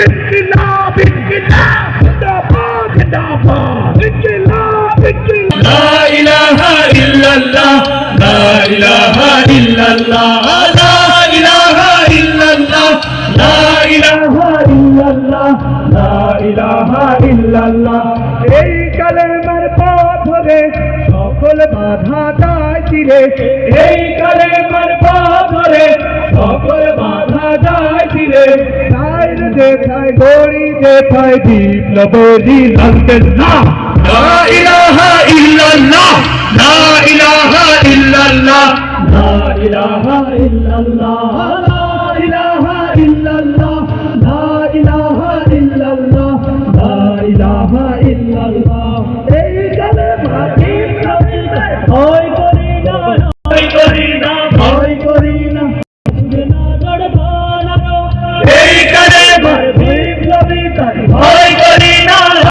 ইনকিলাব ইনকিলাব জিন্দাবাদ জিন্দাবাদ ইনকিলাব ইনকিলাব লা ইলাহা ইল্লাল্লাহ লা ইলাহা ইল্লাল্লাহ লা ইলাহা ইল্লাল্লাহ লা ইলাহা ইল্লাল্লাহ লা ইলাহা ইল্লাল্লাহ। এই কালেমার পথ ধরে সকল বাধা যায় চিরে, এই কালেমার পথ ধরে সকল বাধা যায় চিরে। তাইর দেখায় গড়ি দেখায় বিপ্লবেরই আলকেল্লাহ। লা ইলাহা ইল্লাল্লাহ লা ইলাহা ইল্লাল্লাহ লা ইলাহা ইল্লাল্লাহ লা ইলাহা ইল্লাল্লাহ।